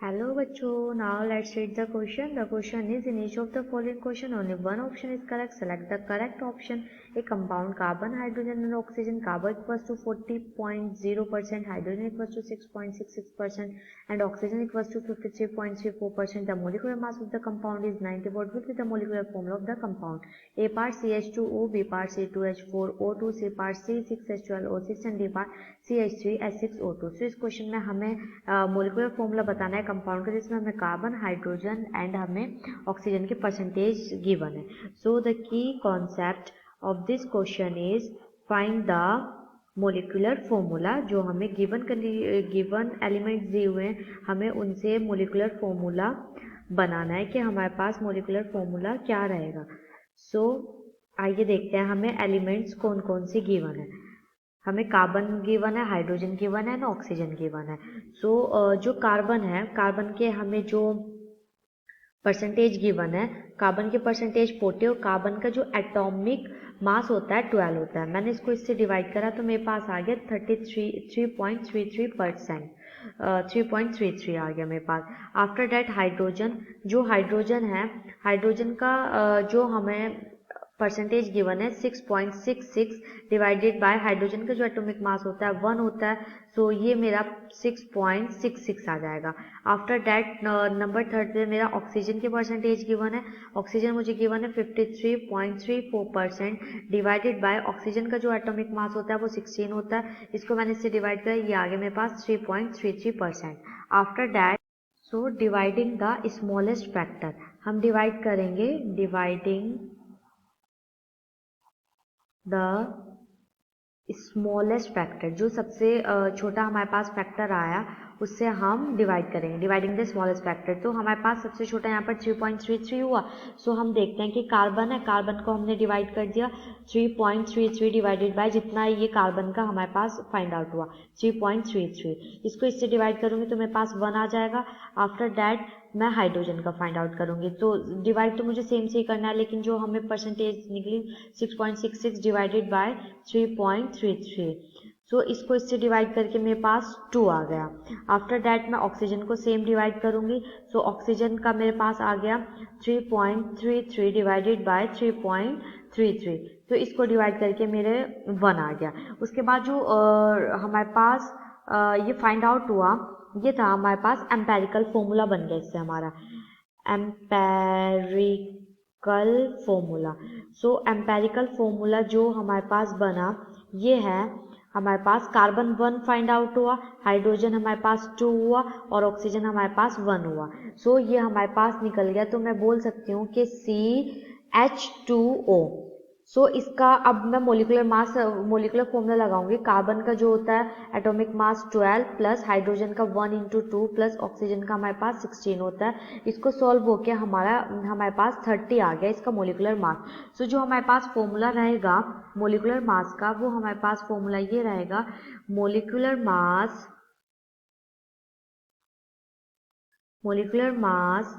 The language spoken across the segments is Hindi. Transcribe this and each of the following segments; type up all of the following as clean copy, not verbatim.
Hello बच्चों, now let's read the question. The question is, in each of the following question only one option is correct. Select the correct option. A compound carbon, hydrogen and oxygen. Carbon equals to 40.0%, hydrogen equals to 6.66% and oxygen equals to 53.34%. The molecular mass of the compound is 90. What will be the molecular formula of the compound? A part CH2O, B part C2H4, O2, C part C6H12O6 and D part CH3H6O2. So इस क्वेश्चन में हमें मोलिकुलर फॉर्मूला बताना है कंपाउंड का, जिसमें हमें कार्बन, हाइड्रोजन एंड हमें ऑक्सीजन के परसेंटेज गिवन है. So the key concept of this question is find the molecular formula. जो हमें गिवन एलिमेंट्स दिए हुए हैं, हमें उनसे मोलिकुलर फॉर्मूला बनाना है कि हमारे पास मोलिकुलर फॉर्मूला क्या रहेगा. सो आइए देखते हैं हमें एलिमेंट्स कौन कौन से गिवन है. हमें कार्बन गिवन है, हाइड्रोजन गिवन है, ऑक्सीजन गिवन है. सो जो कार्बन है, कार्बन के हमें जो परसेंटेज गिवन है, कार्बन के परसेंटेज 40 और कार्बन का जो एटॉमिक मास होता है 12 होता है. मैंने इसको इससे डिवाइड करा तो मेरे पास आ गया 3.33%. 3.33 आ गया मेरे पास. आफ्टर डैट हाइड्रोजन, जो हाइड्रोजन है, हाइड्रोजन का जो हमें परसेंटेज गिवन है 6.66 डिवाइडेड बाय हाइड्रोजन का जो एटॉमिक मास होता है 1 होता है. सो ये मेरा 6.66 आ जाएगा. आफ्टर डैट नंबर थर्ड पे मेरा ऑक्सीजन के परसेंटेज गिवन है. ऑक्सीजन मुझे गिवन है 53.34% डिवाइडेड बाय ऑक्सीजन का जो एटॉमिक मास होता है वो 16 होता है. इसको मैंने इससे डिवाइड किया, ये आ गया मेरे पास 3.33%. After that so dividing the smallest factor, हम डिवाइड करेंगे, डिवाइडिंग द स्मॉलेस्ट फैक्टर, जो सबसे छोटा हमारे पास फैक्टर आया उससे हम डिवाइड करेंगे. डिवाइडिंग द स्मॉलेस्ट फैक्टर, तो हमारे पास सबसे छोटा यहाँ पर 3.33 हुआ. सो हम देखते हैं कि कार्बन है, कार्बन को हमने डिवाइड कर दिया 3.33 डिवाइडेड बाय जितना ये कार्बन का हमारे पास फाइंड आउट हुआ 3.33. इसको इससे डिवाइड करूँगी तो मेरे पास 1 आ जाएगा. आफ्टर डैट मैं हाइड्रोजन का फाइंड आउट करूँगी. तो डिवाइड तो मुझे सेम से ही करना है, लेकिन जो हमें परसेंटेज निकली 6.66 डिवाइडेड बाय 3.33. सो इसको इससे डिवाइड करके मेरे पास 2 आ गया. आफ्टर डैट मैं ऑक्सीजन को सेम डिवाइड करूँगी. सो ऑक्सीजन का मेरे पास आ गया 3.33 डिवाइडेड बाय 3.33. तो इसको डिवाइड करके मेरे 1 आ गया. उसके बाद जो हमारे पास ये फाइंड आउट हुआ, ये था हमारे पास एम्पेरिकल फॉर्मूला बन गया इससे हमारा एम्पेरिकल फॉर्मूला. सो एम्पेरिकल फॉर्मूला जो हमारे पास बना ये है, हमारे पास कार्बन 1 फाइंड आउट हुआ, हाइड्रोजन हमारे पास 2 हुआ और ऑक्सीजन हमारे पास 1 हुआ. सो ये हमारे पास निकल गया. तो मैं बोल सकती हूँ कि CH2O. सो इसका अब मैं मोलिकुलर फॉर्मूला लगाऊंगी. कार्बन का जो होता है एटॉमिक मास 12 प्लस हाइड्रोजन का 1 × 2 प्लस ऑक्सीजन का हमारे पास 16 होता है. इसको सॉल्व होके हमारे पास 30 आ गया इसका मोलिकुलर मास. सो जो हमारे पास फॉर्मूला रहेगा मोलिकुलर मास का, वो हमारे पास फॉर्मूला ये रहेगा, molecular mass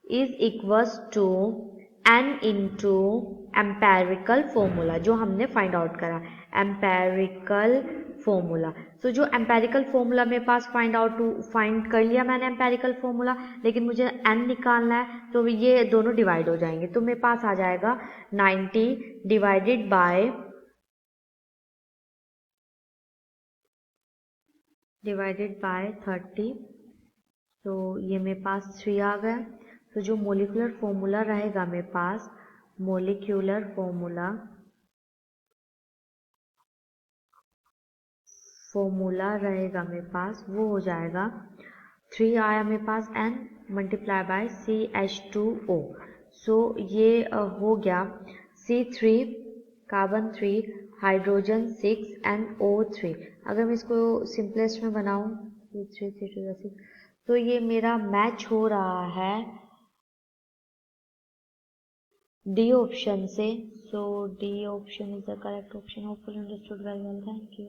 is equals to n into empirical formula जो हमने फाइंड आउट करा, एम्पेरिकल फॉर्मूला. सो जो एम्पेरिकल फॉर्मूला मेरे पास फाइंड कर लिया मैंने एम्पेरिकल फॉर्मूला, लेकिन मुझे n निकालना है तो ये दोनों डिवाइड हो जाएंगे. तो मेरे पास आ जाएगा 90 डिवाइडेड बाय 30. तो ये मेरे पास 3 आ गया. तो जो मोलिकुलर फॉर्मूला रहेगा मेरे पास, मोलिकुलर फॉर्मूला रहेगा मेरे पास, वो हो जाएगा 3 आया मेरे पास n मल्टीप्लाई बाय CH2O. सो ये हो गया C3 carbon 3 hydrogen 6 and O3. अगर मैं इसको सिंपलेस्ट में बनाऊं C3 C2 तो ये मेरा मैच हो रहा है डी ऑप्शन से. So D option is the correct option. Hopefully understood very well. Thank you.